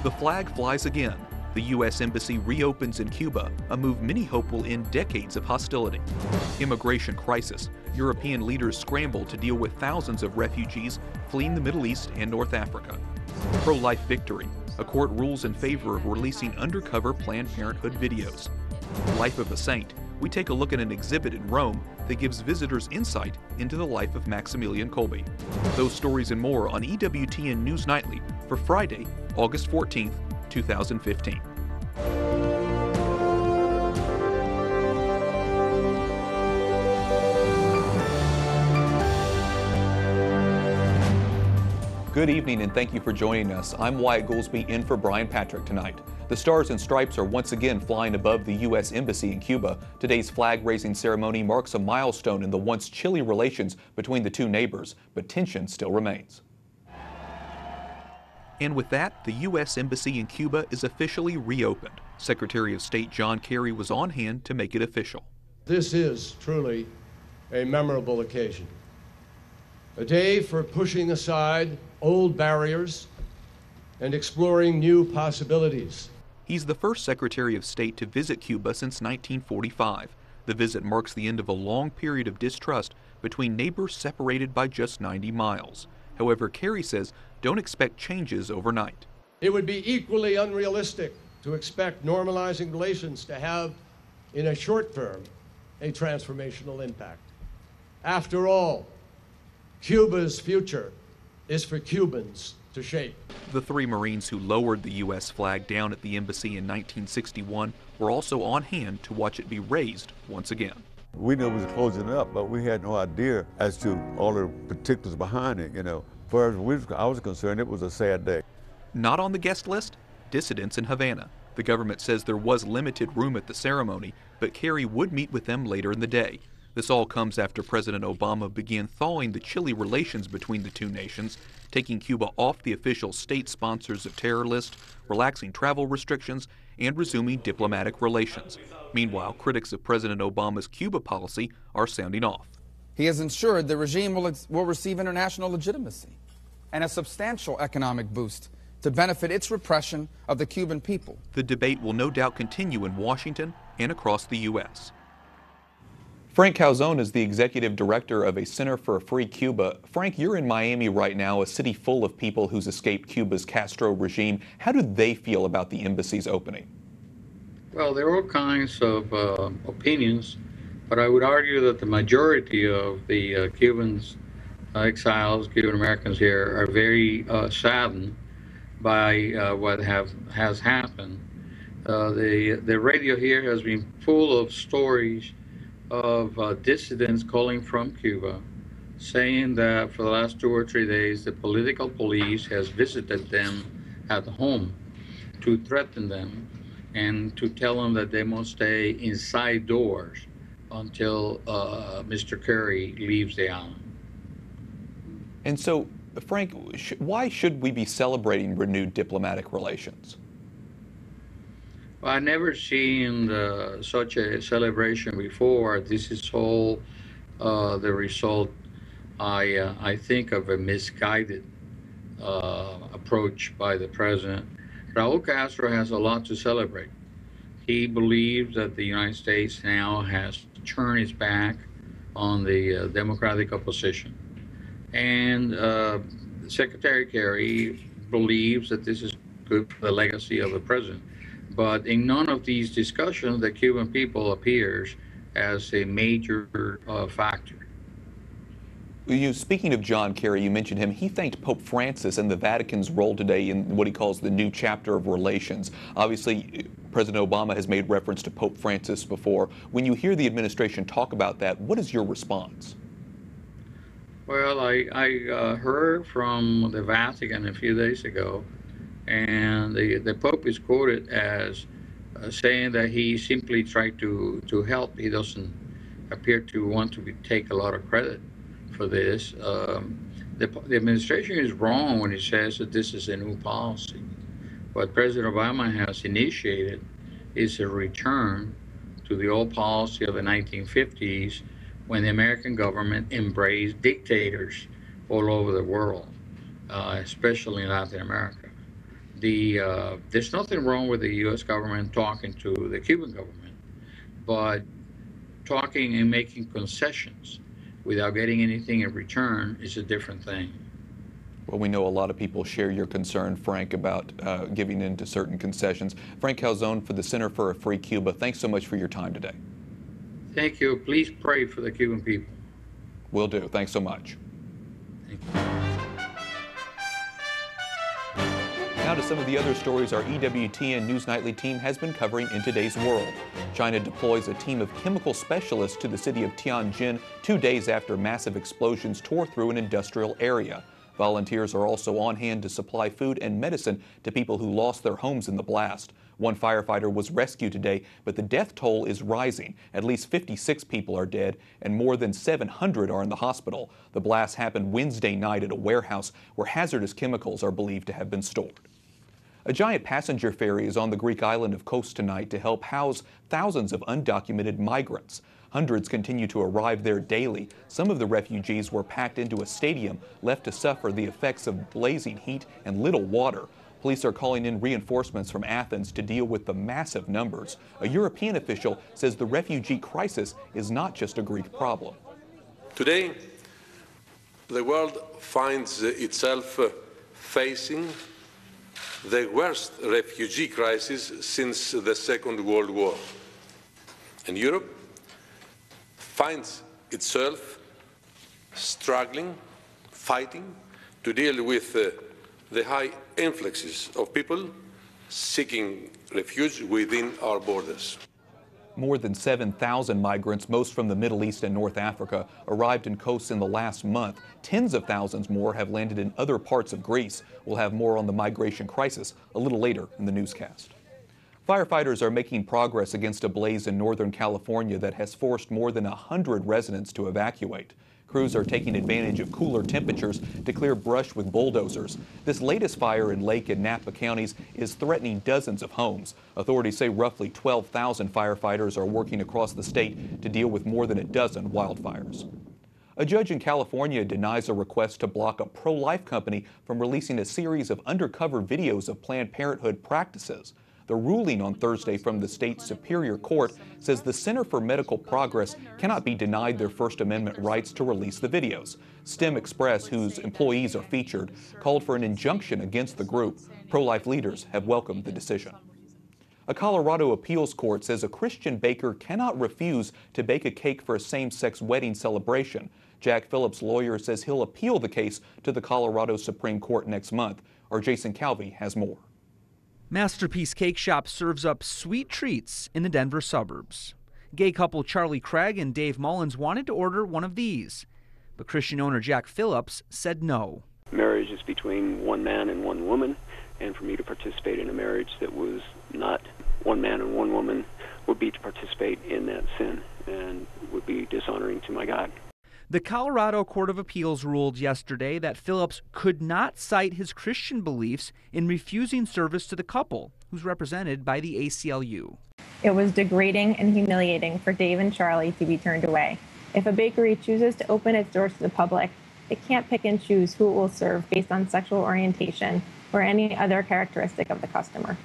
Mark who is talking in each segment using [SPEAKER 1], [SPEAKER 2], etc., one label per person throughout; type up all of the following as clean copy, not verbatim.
[SPEAKER 1] The flag flies again. The U.S. Embassy reopens in Cuba, a move many hope will end decades of hostility. Immigration crisis. European leaders scramble to deal with thousands of refugees fleeing the Middle East and North Africa. Pro-life victory. A court rules in favor of releasing undercover Planned Parenthood videos. Life of a saint. We take a look at an exhibit in Rome that gives visitors insight into the life of Maximilian Kolbe. Those stories and more on EWTN News Nightly for Friday, August 14th, 2015. Good evening and thank you for joining us. I'm Wyatt Goolsby in for Brian Patrick tonight. The Stars and Stripes are once again flying above the U.S. Embassy in Cuba. Today's flag-raising ceremony marks a milestone in the once chilly relations between the two neighbors, but tension still remains. And with that, the U.S. Embassy in Cuba is officially reopened. Secretary of State John Kerry was on hand to make it official.
[SPEAKER 2] This is truly a memorable occasion. A day for pushing aside old barriers and exploring new possibilities.
[SPEAKER 1] He's the first Secretary of State to visit Cuba since 1945. The visit marks the end of a long period of distrust between neighbors separated by just 90 miles. However, Kerry says don't expect changes overnight.
[SPEAKER 2] It would be equally unrealistic to expect normalizing relations to have, in a short term, a transformational impact. After all, Cuba's future is for Cubans to shape.
[SPEAKER 1] The three Marines who lowered the U.S. flag down at the embassy in 1961 were also on hand to watch it be raised once again.
[SPEAKER 3] We knew it was closing up, but we had no idea as to all the particulars behind it, As far as I was concerned, it was a sad day.
[SPEAKER 1] Not on the guest list? Dissidents in Havana. The government says there was limited room at the ceremony, but Kerry would meet with them later in the day. This all comes after President Obama began thawing the chilly relations between the two nations, taking Cuba off the official state sponsors of terror list, relaxing travel restrictions, and resuming diplomatic relations. Meanwhile, critics of President Obama's Cuba policy are sounding off.
[SPEAKER 4] He has ensured the regime will receive international legitimacy and a substantial economic boost to benefit its repression of the Cuban people.
[SPEAKER 1] The debate will no doubt continue in Washington and across the U.S. Frank Calzon is the executive director of a Center for a Free Cuba. Frank, you're in Miami right now, a city full of people who's escaped Cuba's Castro regime. How do they feel about the embassy's opening?
[SPEAKER 5] Well, there are all kinds of opinions, but I would argue that the majority of the Cubans, exiles, Cuban Americans here, are very saddened by what has happened. The radio here has been full of stories of dissidents calling from Cuba, saying that for the last 2 or 3 days, the political police has visited them at home to threaten them and to tell them that they must stay inside doors until Mr. Kerry leaves the island.
[SPEAKER 1] And so, Frank, why should we be celebrating renewed diplomatic relations?
[SPEAKER 5] Well, I've never seen such a celebration before. This is all the result, I think, of a misguided approach by the president. Raul Castro has a lot to celebrate. He believes that the United States now has turned its back on the democratic opposition. And Secretary Kerry believes that this is good for the legacy of the president. But in none of these discussions, the Cuban people appears as a major factor.
[SPEAKER 1] Speaking of John Kerry, you mentioned him. He thanked Pope Francis and the Vatican's role today in what he calls the new chapter of relations. Obviously, President Obama has made reference to Pope Francis before. When you hear the administration talk about that, what is your response?
[SPEAKER 5] Well, I heard from the Vatican a few days ago, and the Pope is quoted as saying that he simply tried to help. He doesn't appear to want to take a lot of credit for this. The administration is wrong when it says that this is a new policy. What President Obama has initiated is a return to the old policy of the 1950s, when the American government embraced dictators all over the world, especially in Latin America. There's nothing wrong with the U.S. government talking to the Cuban government, but talking and making concessions without getting anything in return is a different thing.
[SPEAKER 1] Well, we know a lot of people share your concern, Frank, about giving in to certain concessions. Frank Calzon for the Center for a Free Cuba, thanks so much for your time today.
[SPEAKER 5] Thank you. Please pray for the Cuban people.
[SPEAKER 1] Will do. Thanks so much.
[SPEAKER 5] Thank you.
[SPEAKER 1] Now to some of the other stories our EWTN News Nightly team has been covering in today's world. China deploys a team of chemical specialists to the city of Tianjin 2 days after massive explosions tore through an industrial area. Volunteers are also on hand to supply food and medicine to people who lost their homes in the blast. One firefighter was rescued today, but the death toll is rising. At least 56 people are dead and more than 700 are in the hospital. The blast happened Wednesday night at a warehouse where hazardous chemicals are believed to have been stored. A giant passenger ferry is on the Greek island of Kos tonight to help house thousands of undocumented migrants. Hundreds continue to arrive there daily. Some of the refugees were packed into a stadium, left to suffer the effects of blazing heat and little water. Police are calling in reinforcements from Athens to deal with the massive numbers. A European official says the refugee crisis is not just a Greek problem.
[SPEAKER 6] Today, the world finds itself facing the worst refugee crisis since the Second World War. And Europe finds itself struggling, fighting to deal with the high influxes of people seeking refuge within our borders.
[SPEAKER 1] More than 7,000 migrants, most from the Middle East and North Africa, arrived in Kos in the last month. Tens of thousands more have landed in other parts of Greece. We'll have more on the migration crisis a little later in the newscast. Firefighters are making progress against a blaze in Northern California that has forced more than 100 residents to evacuate. Crews are taking advantage of cooler temperatures to clear brush with bulldozers. This latest fire in Lake and Napa counties is threatening dozens of homes. Authorities say roughly 12,000 firefighters are working across the state to deal with more than a dozen wildfires. A judge in California denies a request to block a pro-life company from releasing a series of undercover videos of Planned Parenthood practices. The ruling on Thursday from the state Superior Court says the Center for Medical Progress cannot be denied their First Amendment rights to release the videos. STEM Express, whose employees are featured, called for an injunction against the group. Pro-life leaders have welcomed the decision. A Colorado appeals court says a Christian baker cannot refuse to bake a cake for a same-sex wedding celebration. Jack Phillips' lawyer says he'll appeal the case to the Colorado Supreme Court next month. Our Jason Calvi has more.
[SPEAKER 7] Masterpiece Cake Shop serves up sweet treats in the Denver suburbs. Gay couple Charlie Craig and Dave Mullins wanted to order one of these, but Christian owner Jack Phillips said no.
[SPEAKER 8] Marriage is between one man and one woman, and for me to participate in a marriage that was not one man and one woman would be to participate in that sin and would be dishonoring to my God.
[SPEAKER 7] The Colorado Court of Appeals ruled yesterday that Phillips could not cite his Christian beliefs in refusing service to the couple, who's represented by the ACLU.
[SPEAKER 9] It was degrading and humiliating for Dave and Charlie to be turned away. If a bakery chooses to open its doors to the public, it can't pick and choose who it will serve based on sexual orientation or any other characteristic of the customer.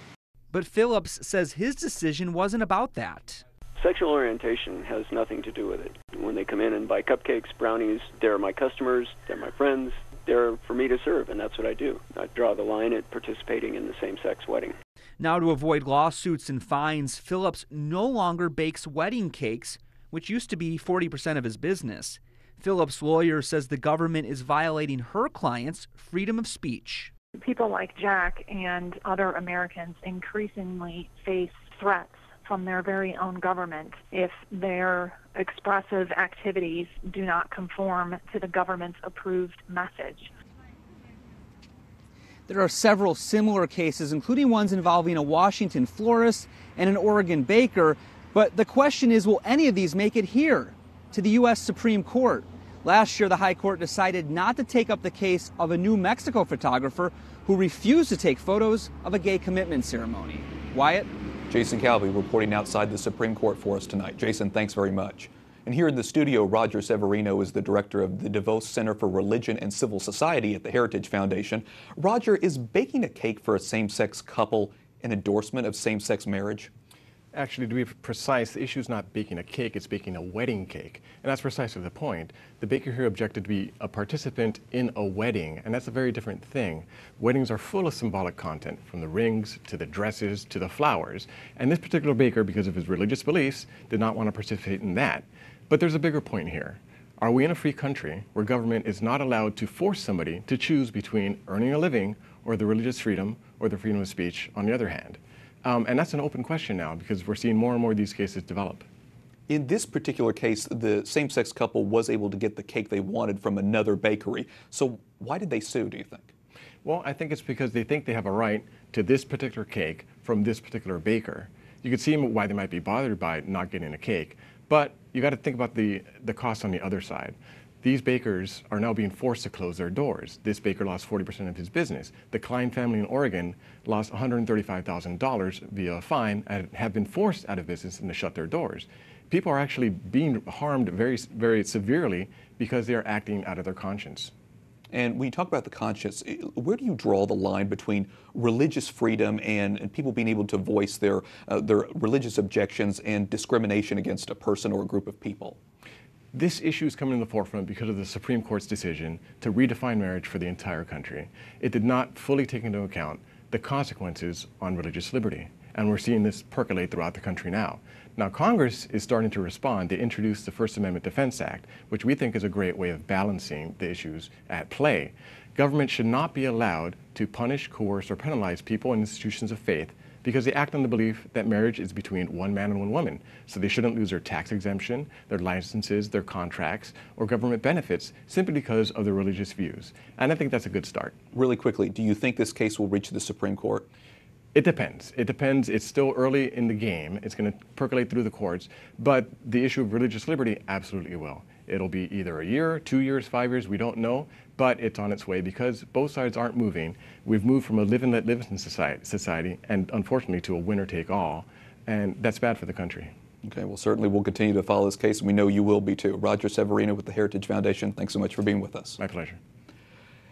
[SPEAKER 7] But Phillips says his decision wasn't about that.
[SPEAKER 8] Sexual orientation has nothing to do with it. When they come in and buy cupcakes, brownies, they're my customers, they're my friends, they're for me to serve, and that's what I do. I draw the line at participating in the same-sex wedding.
[SPEAKER 7] Now, to avoid lawsuits and fines, Phillips no longer bakes wedding cakes, which used to be 40% of his business. Phillips' lawyer says the government is violating her clients' freedom of speech.
[SPEAKER 10] People like Jack and other Americans increasingly face threats from their very own government if their expressive activities do not conform to the government's approved message.
[SPEAKER 11] There are several similar cases, including ones involving a Washington florist and an Oregon baker. But the question is, will any of these make it here to the U.S. Supreme Court? Last year, the High Court decided not to take up the case of a New Mexico photographer who refused to take photos of a gay commitment ceremony. Wyatt?
[SPEAKER 1] Jason Calvi reporting outside the Supreme Court for us tonight. Jason, thanks very much. And here in the studio, Roger Severino is the director of the DeVos Center for Religion and Civil Society at the Heritage Foundation. Roger, is baking a cake for a same-sex couple an endorsement of same-sex marriage?
[SPEAKER 12] Actually, to be precise, the issue is not baking a cake, it's baking a wedding cake. And that's precisely the point. The baker here objected to be a participant in a wedding, and that's a very different thing. Weddings are full of symbolic content, from the rings to the dresses to the flowers. And this particular baker, because of his religious beliefs, did not want to participate in that. But there's a bigger point here. Are we in a free country where government is not allowed to force somebody to choose between earning a living or the religious freedom or the freedom of speech on the other hand? And that's an open question now because we're seeing more and more of these cases develop.
[SPEAKER 1] In this particular case, the same-sex couple was able to get the cake they wanted from another bakery. So why did they sue, do you think?
[SPEAKER 12] Well, I think it's because they think they have a right to this particular cake from this particular baker. You could see why they might be bothered by not getting a cake, but you got to think about the cost on the other side. These bakers are now being forced to close their doors. This baker lost 40% of his business. The Klein family in Oregon lost $135,000 via a fine and have been forced out of business and to shut their doors. People are actually being harmed very, very severely because they are acting out of their conscience.
[SPEAKER 1] And when you talk about the conscience, where do you draw the line between religious freedom and people being able to voice their religious objections and discrimination against a person or a group of people?
[SPEAKER 12] This issue is coming to the forefront because of the Supreme Court's decision to redefine marriage for the entire country. It did not fully take into account the consequences on religious liberty, and we're seeing this percolate throughout the country now. Now, Congress is starting to respond. They introduced the First Amendment Defense Act, which we think is a great way of balancing the issues at play. Government should not be allowed to punish, coerce, or penalize people and institutions of faith because they act on the belief that marriage is between one man and one woman. So they shouldn't lose their tax exemption, their licenses, their contracts, or government benefits simply because of their religious views. And I think that's a good start.
[SPEAKER 1] Really quickly, do you think this case will reach the Supreme Court?
[SPEAKER 12] It depends. It depends. It's still early in the game. It's going to percolate through the courts. But the issue of religious liberty absolutely will. It'll be either a year, 2 years, 5 years, we don't know. But it's on its way because both sides aren't moving. We've moved from a live and let live in society and unfortunately to a winner take all. And that's bad for the country.
[SPEAKER 1] Okay, well, certainly we'll continue to follow this case, and we know you will be too. Roger Severino with the Heritage Foundation, thanks so much for being with us.
[SPEAKER 12] My pleasure.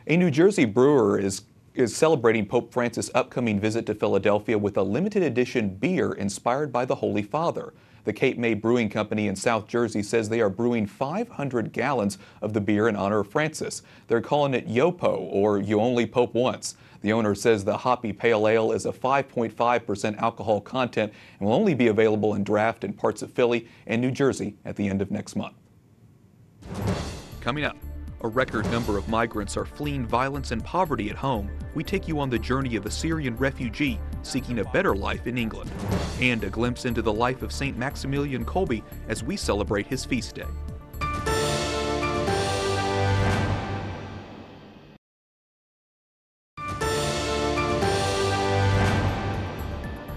[SPEAKER 1] A New Jersey brewer is celebrating Pope Francis' upcoming visit to Philadelphia with a limited edition beer inspired by the Holy Father. The Cape May Brewing Company in South Jersey says they are brewing 500 gallons of the beer in honor of Francis. They're calling it YOPO, or You Only Pope Once. The owner says the hoppy pale ale is a 5.5% alcohol content and will only be available in draft in parts of Philly and New Jersey at the end of next month. Coming up, a record number of migrants are fleeing violence and poverty at home. We take you on the journey of a Syrian refugee seeking a better life in England. And a glimpse into the life of St. Maximilian Kolbe as we celebrate his feast day.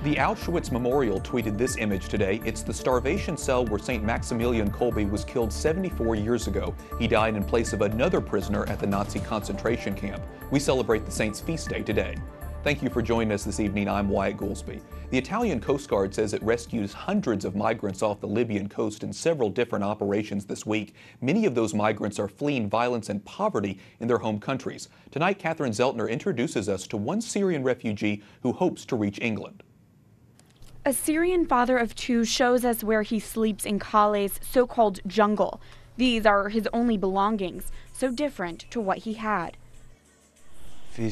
[SPEAKER 1] The Auschwitz Memorial tweeted this image today. It's the starvation cell where St. Maximilian Kolbe was killed 74 years ago. He died in place of another prisoner at the Nazi concentration camp. We celebrate the saint's feast day today. Thank you for joining us this evening. I'm Wyatt Goolsby. The Italian Coast Guard says it rescued hundreds of migrants off the Libyan coast in several different operations this week. Many of those migrants are fleeing violence and poverty in their home countries. Tonight, Catherine Zeltner introduces us to one Syrian refugee who hopes to reach England.
[SPEAKER 13] A Syrian father of two shows us where he sleeps in Calais' so-called jungle. These are his only belongings, so different to what he had.
[SPEAKER 14] I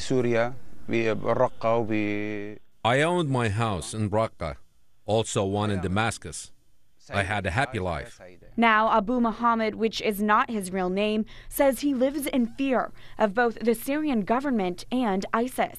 [SPEAKER 14] owned my house in Raqqa, also one in Damascus. I had a happy life.
[SPEAKER 13] Now Abu Muhammad, which is not his real name, says he lives in fear of both the Syrian government and ISIS.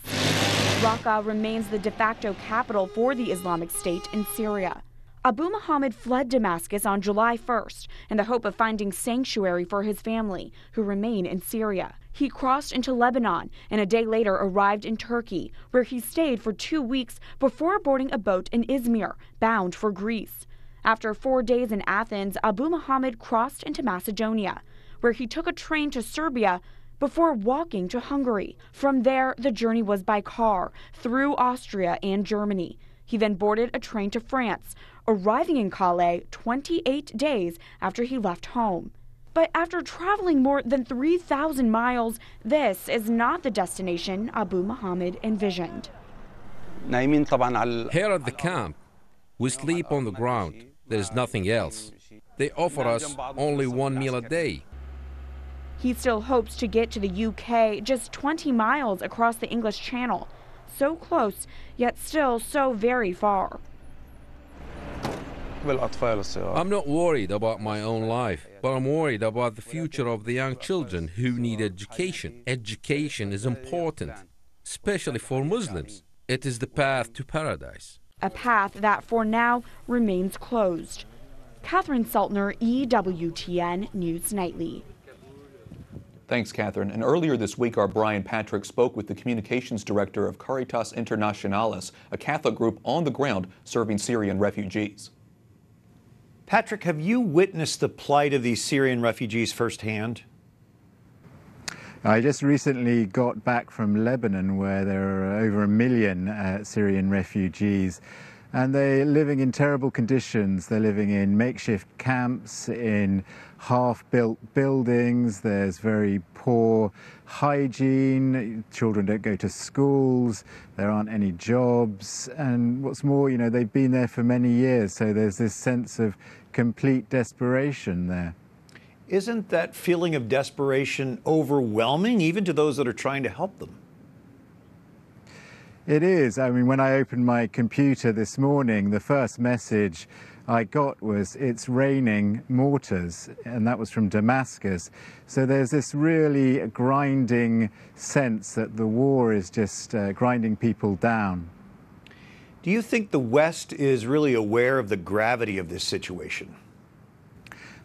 [SPEAKER 13] Raqqa remains the de facto capital for the Islamic State in Syria. Abu Muhammad fled Damascus on July 1st in the hope of finding sanctuary for his family, who remain in Syria. He crossed into Lebanon and a day later arrived in Turkey, where he stayed for 2 weeks before boarding a boat in Izmir, bound for Greece. After 4 days in Athens, Abu Muhammad crossed into Macedonia, where he took a train to Serbia before walking to Hungary. From there, the journey was by car through Austria and Germany. He then boarded a train to France, arriving in Calais 28 days after he left home. But after traveling more than 3,000 miles, this is not the destination Abu Muhammad envisioned.
[SPEAKER 14] Here at the camp, we sleep on the ground. There's nothing else. They offer us only one meal a day.
[SPEAKER 13] He still hopes to get to the UK, just 20 miles across the English Channel. So close, yet still so very far.
[SPEAKER 14] I'm not worried about my own life, but I'm worried about the future of the young children who need education. Education is important, especially for Muslims. It is the path to paradise.
[SPEAKER 13] A path that for now remains closed. Catherine Saltner, EWTN News Nightly.
[SPEAKER 1] Thanks, Catherine. And earlier this week, our Brian Patrick spoke with the communications director of Caritas Internationalis, a Catholic group on the ground serving Syrian refugees.
[SPEAKER 15] Patrick, have you witnessed the plight of these Syrian refugees firsthand?
[SPEAKER 16] I just recently got back from Lebanon, where there are over 1 million Syrian refugees. And they're living in terrible conditions. They're living in makeshift camps, in half-built buildings. There's very poor hygiene. Children don't go to schools. There aren't any jobs. And what's more, you know, they've been there for many years. So there's this sense of complete desperation there.
[SPEAKER 15] Isn't that feeling of desperation overwhelming, even to those that are trying to help them?
[SPEAKER 16] It is. I mean, when I opened my computer this morning, the first message I got was, "It's raining mortars," and that was from Damascus. So there's this really grinding sense that the war is just grinding people down.
[SPEAKER 15] Do you think the West is really aware of the gravity of this situation?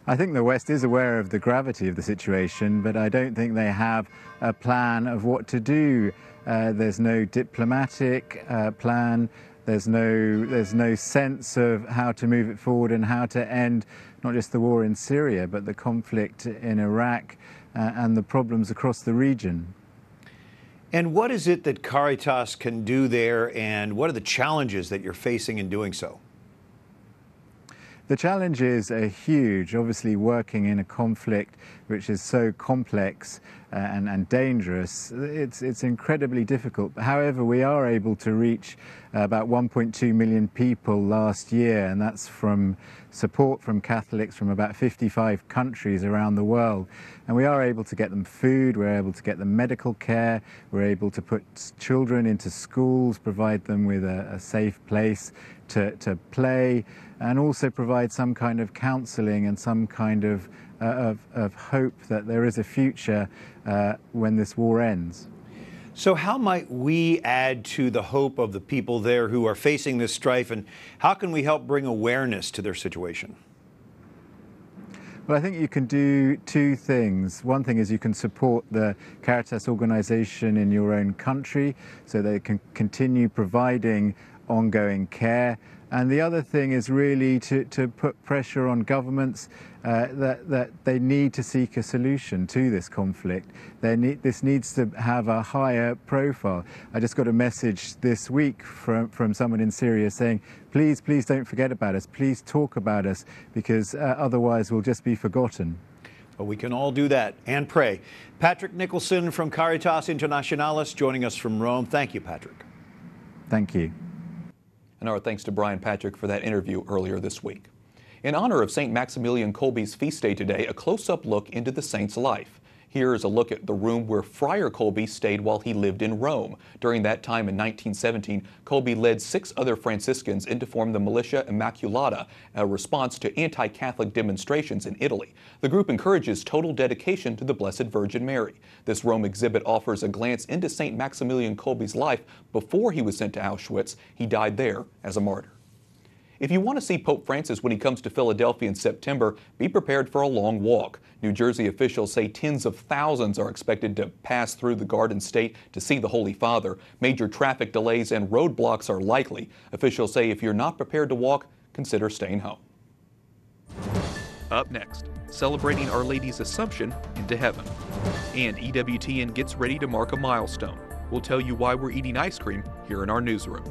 [SPEAKER 16] I think the West is aware of the gravity of the situation, but I don't think they have a plan of what to do. There's no diplomatic plan. There's no sense of how to move it forward and how to end not just the war in Syria, but the conflict in Iraq and the problems across the region.
[SPEAKER 15] And what is it that Caritas can do there, and what are the challenges that you're facing in doing so?
[SPEAKER 16] The challenges are huge. Obviously, working in a conflict which is so complex and dangerous, it's incredibly difficult. However, we are able to reach about 1.2 million people last year, and that's from support from Catholics from about 55 countries around the world. And we are able to get them food, we're able to get them medical care, we're able to put children into schools, provide them with a safe place to play, and also provide some kind of counselling and some kind of hope that there is a future when this war ends.
[SPEAKER 15] So how might we add to the hope of the people there who are facing this strife, and how can we help bring awareness to their situation?
[SPEAKER 16] Well, I think you can do two things. One thing is you can support the Caritas organization in your own country so they can continue providing ongoing care. And the other thing is really to put pressure on governments that they need to seek a solution to this conflict. This needs to have a higher profile. I just got a message this week from someone in Syria saying, please don't forget about us. Please talk about us, because otherwise we'll just be forgotten.
[SPEAKER 15] Well, we can all do that and pray. Patrick Nicholson from Caritas Internationalis joining us from Rome. Thank you, Patrick.
[SPEAKER 16] Thank you.
[SPEAKER 1] And our thanks to Brian Patrick for that interview earlier this week. In honor of St. Maximilian Kolbe's feast day today, a close-up look into the saint's life. Here is a look at the room where Friar Kolbe stayed while he lived in Rome. During that time in 1917, Kolbe led 6 other Franciscans in to form the Militia Immaculata, a response to anti-Catholic demonstrations in Italy. The group encourages total dedication to the Blessed Virgin Mary. This Rome exhibit offers a glance into St. Maximilian Kolbe's life before he was sent to Auschwitz. He died there as a martyr. If you want to see Pope Francis when he comes to Philadelphia in September, be prepared for a long walk. New Jersey officials say tens of thousands are expected to pass through the Garden State to see the Holy Father. Major traffic delays and roadblocks are likely. Officials say if you're not prepared to walk, consider staying home. Up next, celebrating Our Lady's Assumption into heaven. And EWTN gets ready to mark a milestone. We'll tell you why we're eating ice cream here in our newsroom.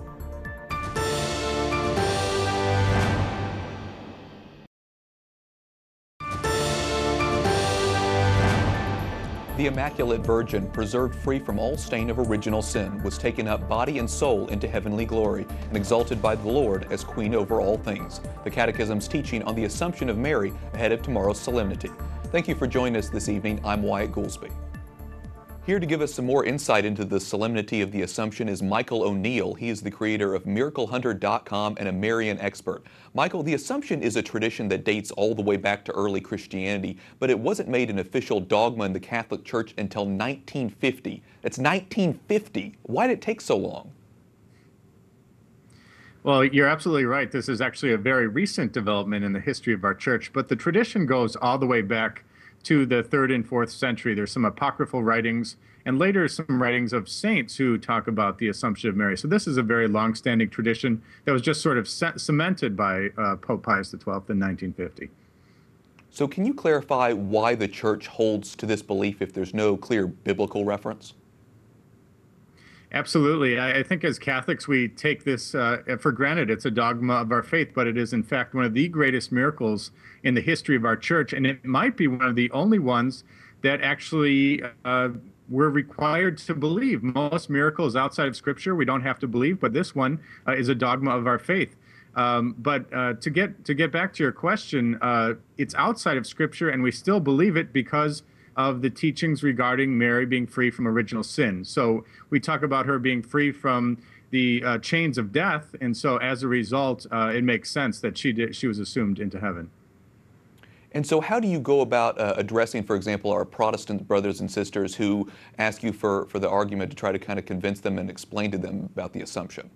[SPEAKER 1] The Immaculate Virgin, preserved free from all stain of original sin, was taken up body and soul into heavenly glory and exalted by the Lord as Queen over all things. The Catechism's teaching on the Assumption of Mary ahead of tomorrow's Solemnity. Thank you for joining us this evening. I'm Wyatt Goolsby. Here to give us some more insight into the Solemnity of the Assumption is Michael O'Neill. He is the creator of MiracleHunter.com and a Marian expert. Michael, the Assumption is a tradition that dates all the way back to early Christianity, but it wasn't made an official dogma in the Catholic Church until 1950. That's 1950. Why did it take so long?
[SPEAKER 17] Well, you're absolutely right. This is actually a very recent development in the history of our church, but the tradition goes all the way back to the 3rd and 4th century. There's some apocryphal writings and later some writings of saints who talk about the Assumption of Mary. So this is a very long-standing tradition that was just sort of cemented by Pope Pius XII in 1950.
[SPEAKER 1] So can you clarify why the church holds to this belief if there's no clear biblical reference?
[SPEAKER 17] Absolutely. I think as Catholics, we take this for granted. It's a dogma of our faith, but it is in fact one of the greatest miracles in the history of our church. And it might be one of the only ones that actually we're required to believe. Most miracles outside of Scripture we don't have to believe, but this one is a dogma of our faith. But to get back to your question, it's outside of Scripture, and we still believe it because of the teachings regarding Mary being free from original sin. So we talk about her being free from the chains of death, and so as a result, it makes sense that she was assumed into heaven.
[SPEAKER 1] And so how do you go about addressing, for example, our Protestant brothers and sisters who ask you for the argument to try to kind of convince them and explain to them about the Assumption?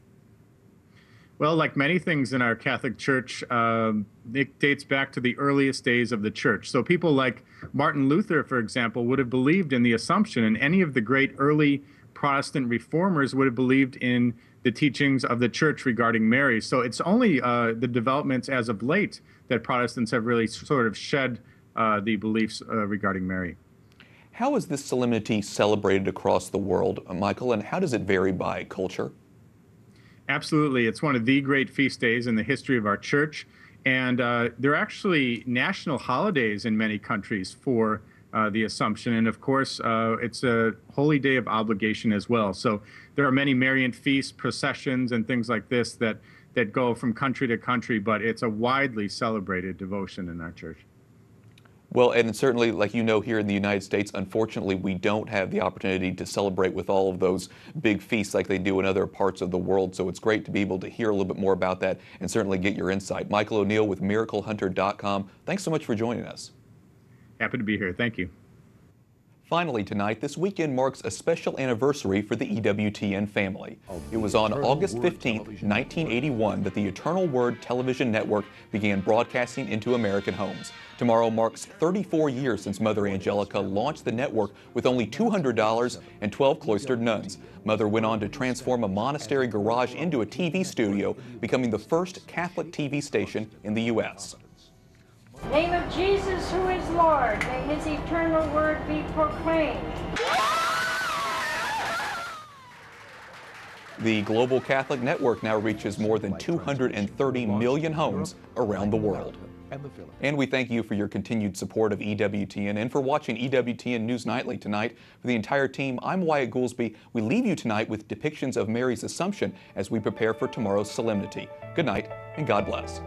[SPEAKER 17] Well, like many things in our Catholic Church, it dates back to the earliest days of the Church. So people like Martin Luther, for example, would have believed in the Assumption, and any of the great early Protestant reformers would have believed in the teachings of the Church regarding Mary. So it's only the developments as of late that Protestants have really sort of shed the beliefs regarding Mary.
[SPEAKER 1] How is this solemnity celebrated across the world, Michael, and how does it vary by culture?
[SPEAKER 17] Absolutely. It's one of the great feast days in the history of our church. And there are actually national holidays in many countries for the Assumption. And of course, it's a holy day of obligation as well. So there are many Marian feasts, processions, and things like this that go from country to country, but it's a widely celebrated devotion in our church.
[SPEAKER 1] Well, and certainly, like you know, here in the United States, unfortunately, we don't have the opportunity to celebrate with all of those big feasts like they do in other parts of the world. So it's great to be able to hear a little bit more about that and certainly get your insight. Michael O'Neill with MiracleHunter.com. Thanks so much for joining us.
[SPEAKER 17] Happy to be here. Thank you.
[SPEAKER 1] Finally tonight, this weekend marks a special anniversary for the EWTN family. It was on August 15th, 1981 that the Eternal Word television network began broadcasting into American homes. Tomorrow marks 34 years since Mother Angelica launched the network with only $200 and 12 cloistered nuns. Mother went on to transform a monastery garage into a TV studio, becoming the first Catholic TV station in the U.S.
[SPEAKER 18] Name of Jesus, who is Lord, may his eternal word be proclaimed.
[SPEAKER 1] The Global Catholic Network now reaches more than 230 million homes around the world. And we thank you for your continued support of EWTN and for watching EWTN News Nightly tonight. For the entire team, I'm Wyatt Goolsby. We leave you tonight with depictions of Mary's Assumption as we prepare for tomorrow's Solemnity. Good night, and God bless.